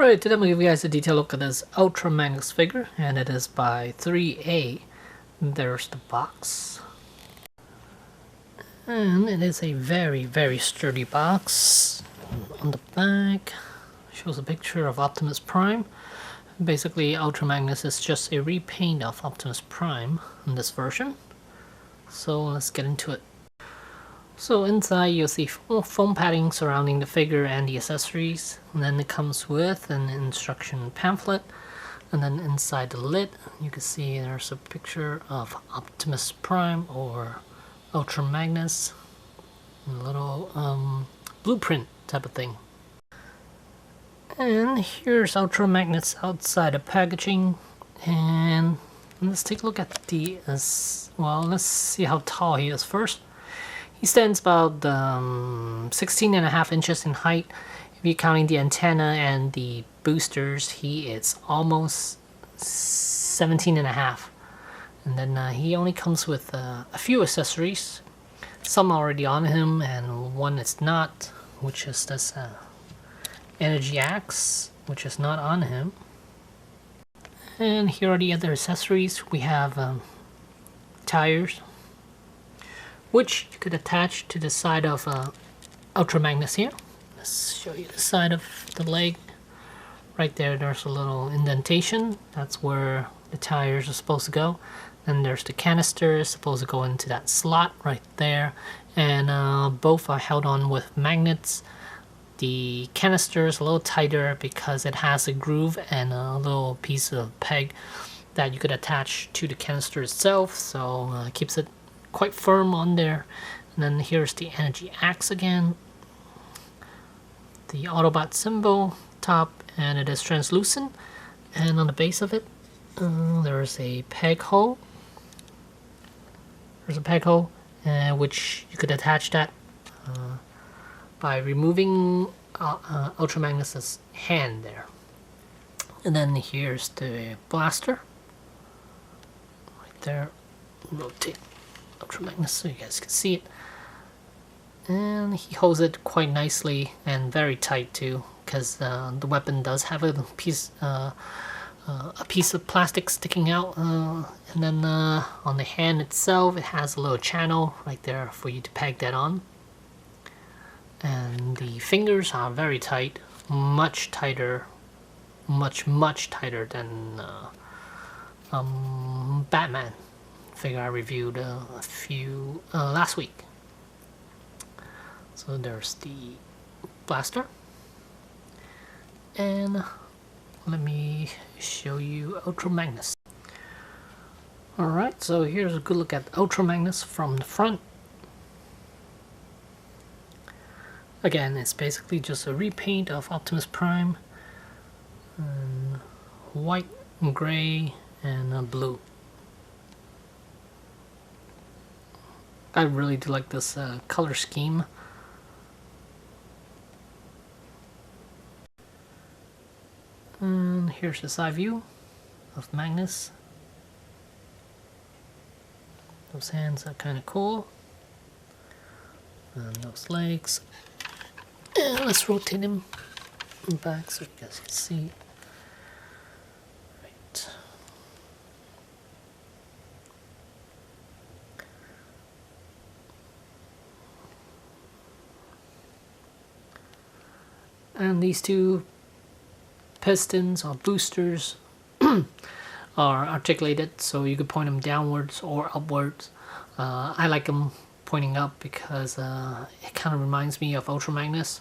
Alright, today I'm going to give you guys a detailed look at this Ultra Magnus figure, and it is by Threea. There's the box. And it is a very sturdy box. On the back, shows a picture of Optimus Prime. Basically, Ultra Magnus is just a repaint of Optimus Prime in this version. So let's get into it. So inside you'll see foam padding surrounding the figure and the accessories, and then it comes with an instruction pamphlet, and then inside the lid you can see there's a picture of Optimus Prime or Ultra Magnus, a little blueprint type of thing. And here's Ultra Magnus outside the packaging, and let's take a look at the let's see how tall he is first. He stands about 16.5 inches in height. If you're counting the antenna and the boosters, he is almost 17.5. And then he only comes with a few accessories. Some are already on him and one is not, which is this energy axe, which is not on him. And here are the other accessories. We have tires, which you could attach to the side of Ultra Magnus here. Let's show you the side of the leg. Right there, there's a little indentation. That's where the tires are supposed to go. Then there's the canister, it's supposed to go into that slot right there. And both are held on with magnets. The canister is a little tighter because it has a groove and a little piece of peg that you could attach to the canister itself. So it keeps it quite firm on there. And then here's the energy axe again, the Autobot symbol top, and it is translucent. And on the base of it there's a peg hole. There's a peg hole which you could attach that by removing Ultra Magnus's hand there. And then here's the blaster right there. Rotate Ultra Magnus so you guys can see it, and he holds it quite nicely and very tight too, because the weapon does have a piece of plastic sticking out, and then on the hand itself it has a little channel right there for you to peg that on. And the fingers are very tight, much tighter, much tighter than Batman figure I reviewed a few last week. So there's the blaster, and let me show you Ultra Magnus. Alright, so here's a good look at Ultra Magnus from the front. Again, it's basically just a repaint of Optimus Prime, white, gray, and blue. I really do like this color scheme. And here's the side view of Magnus. Those hands are kind of cool. And those legs. And let's rotate him back so you guys can see. Right. And these two pistons or boosters are articulated, so you could point them downwards or upwards. I like them pointing up because it kind of reminds me of Ultra Magnus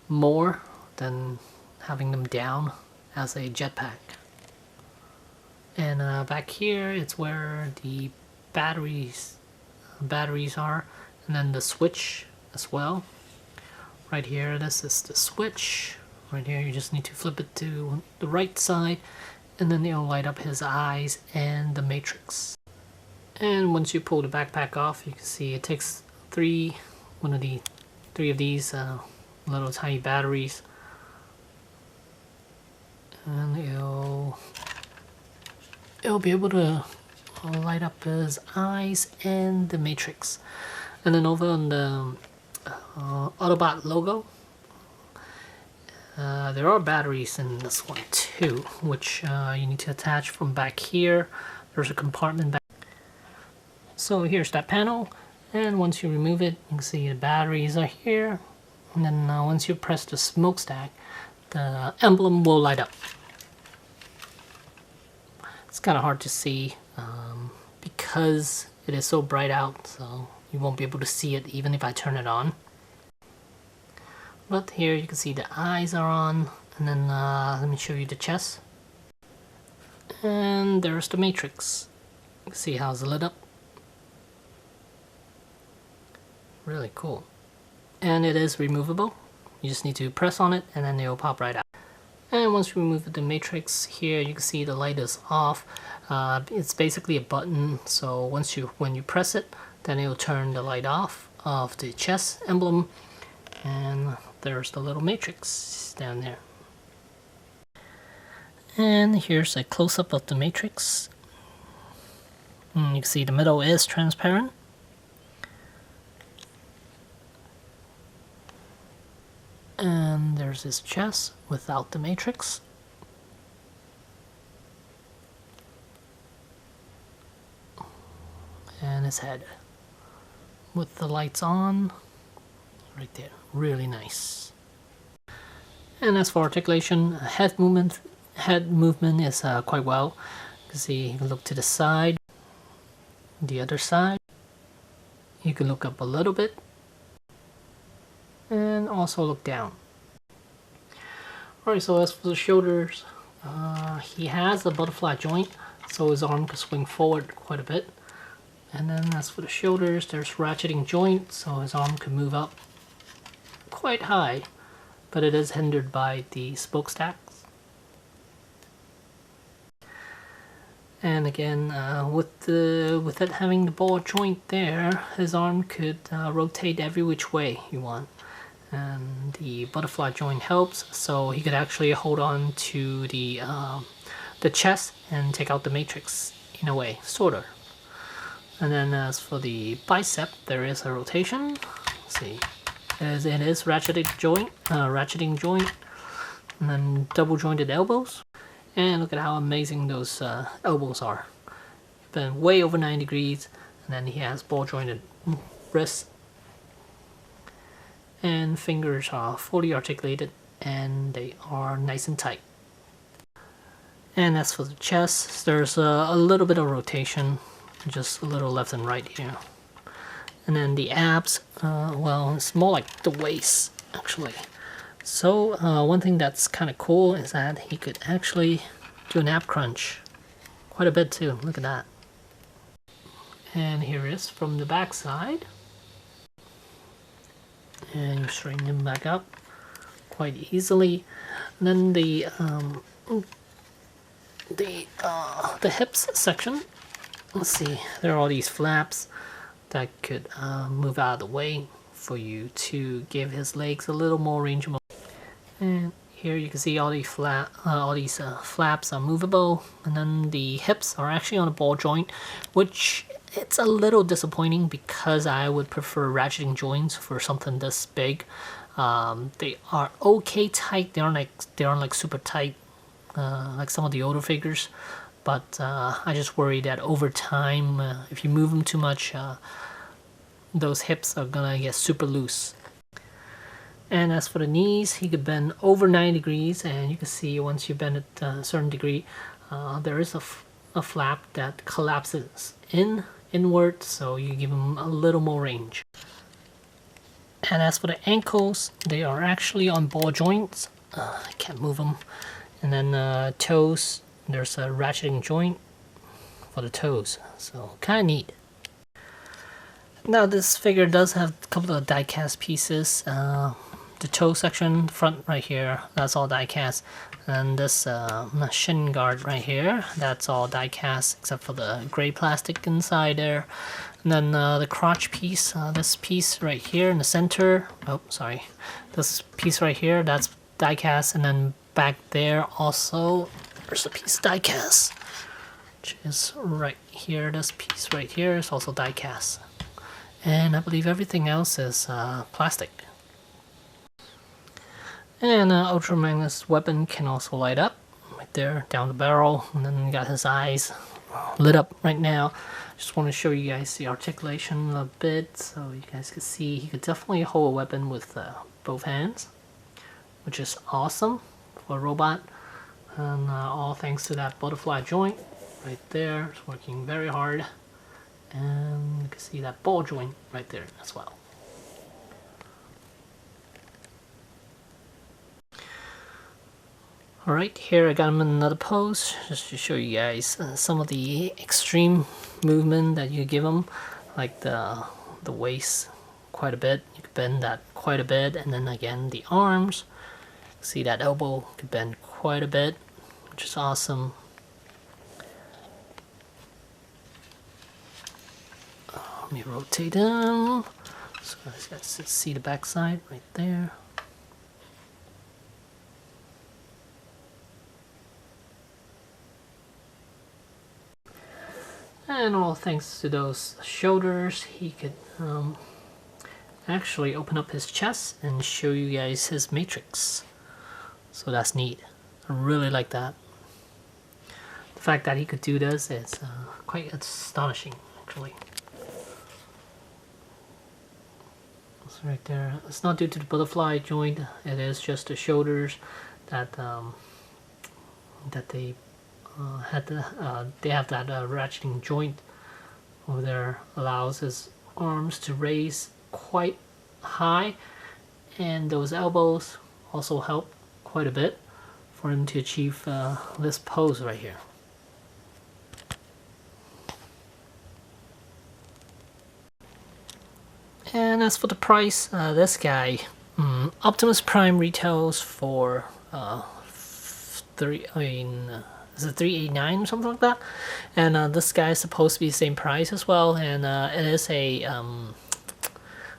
more than having them down as a jetpack. And back here it's where the batteries are, and then the switch as well. Right here, this is the switch. Right here, you just need to flip it to the right side, and then it'll light up his eyes and the matrix. And once you pull the backpack off, you can see it takes three of these little tiny batteries, and it'll be able to light up his eyes and the matrix. And then over on the Autobot logo, There are batteries in this one too, which you need to attach from back here. There's a compartment back. So here's that panel, and once you remove it, you can see the batteries are here. And then once you press the smokestack, the emblem will light up. It's kind of hard to see because it is so bright out, so you won't be able to see it even if I turn it on. But here you can see the eyes are on, and then let me show you the chest. And there's the matrix. You can see how it's lit up. Really cool. And it is removable. You just need to press on it and then it will pop right out. And once you remove the matrix here, you can see the light is off. It's basically a button, so when you press it, then it will turn the light off of the chest emblem, and there's the little matrix down there. And here's a close-up of the matrix. You can see the middle is transparent. And there's his chest without the matrix. And his head with the lights on right there. Really nice. And as for articulation, head movement is quite well. You can see, you can look to the side, the other side. You can look up a little bit, and also look down. Alright, so as for the shoulders, he has a butterfly joint, so his arm can swing forward quite a bit. And then as for the shoulders, there's ratcheting joint, so his arm can move up quite high, but it is hindered by the smokestacks. And again, with it having the ball joint there, his arm could rotate every which way you want. And the butterfly joint helps, so he could actually hold on to the chest and take out the matrix in a way, sorta. And then as for the bicep, there is a rotation. Let's see, as it is ratcheting joint, and then double jointed elbows. And look at how amazing those elbows are. Been way over 90 degrees, and then he has ball jointed wrists. And fingers are fully articulated, and they are nice and tight. And as for the chest, there's a little bit of rotation, just a little left and right here. And then the abs, well, it's more like the waist actually. So one thing that's kind of cool is that he could actually do an ab crunch quite a bit too. Look at that. And here it is from the back side. And you straighten him back up quite easily. And then the hips section. Let's see, there are all these flaps that could move out of the way for you to give his legs a little more range of motion. And here you can see all these flaps are movable, and then the hips are actually on a ball joint, which it's a little disappointing because I would prefer ratcheting joints for something this big. They are okay tight. They aren't like super tight like some of the older figures. But I just worry that over time, if you move them too much, those hips are gonna get super loose. And as for the knees, he could bend over 90 degrees, and you can see once you bend it a certain degree, there is a flap that collapses inward, so you give him a little more range. And as for the ankles, they are actually on ball joints. I can't move them. And then toes. There's a ratcheting joint for the toes, so kind of neat. Now this figure does have a couple of die-cast pieces. The toe section, front right here, that's all die-cast. And this shin guard right here, that's all die-cast except for the gray plastic inside there. And then the crotch piece, this piece right here in the center, oh sorry, this piece right here, that's die-cast. And then back there also, there's a piece die-cast, which is right here. This piece right here is also die-cast. And I believe everything else is plastic. And Ultra Magnus' weapon can also light up right there down the barrel, and then you got his eyes lit up right now. Just want to show you guys the articulation a bit so you guys can see he could definitely hold a weapon with both hands, which is awesome for a robot. And all thanks to that butterfly joint right there. It's working very hard, and you can see that ball joint right there as well. Alright, here I got him in another pose just to show you guys some of the extreme movement that you give him, like the waist quite a bit. You can bend that quite a bit, and then again the arms. See that elbow could bend quite a bit, which is awesome. Let me rotate him so you guys can see the backside right there. And all thanks to those shoulders, he could actually open up his chest and show you guys his matrix. So that's neat. I really like that. The fact that he could do this is quite astonishing, actually. It's right there. It's not due to the butterfly joint. It is just the shoulders that they they have that ratcheting joint over there, allows his arms to raise quite high, and those elbows also help quite a bit for him to achieve this pose right here. And as for the price, this guy, Optimus Prime retails for is it $389 or something like that? And this guy is supposed to be the same price as well, and it is a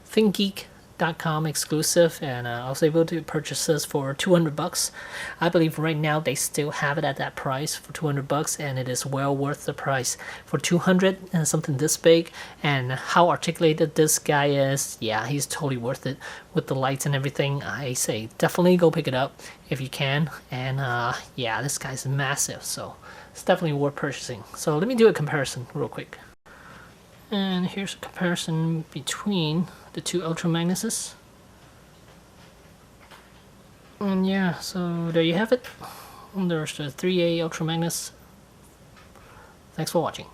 ThinkGeek.com exclusive, and I was able to purchase this for $200. I believe right now they still have it at that price for $200, and it is well worth the price for $200 and something this big. And how articulated this guy is, yeah, he's totally worth it with the lights and everything. I say definitely go pick it up if you can. And yeah, this guy's massive, so it's definitely worth purchasing. So let me do a comparison real quick. And here's a comparison between the two Ultra Magnuses. And yeah, so there you have it. There's the Threea Ultra Magnus. Thanks for watching.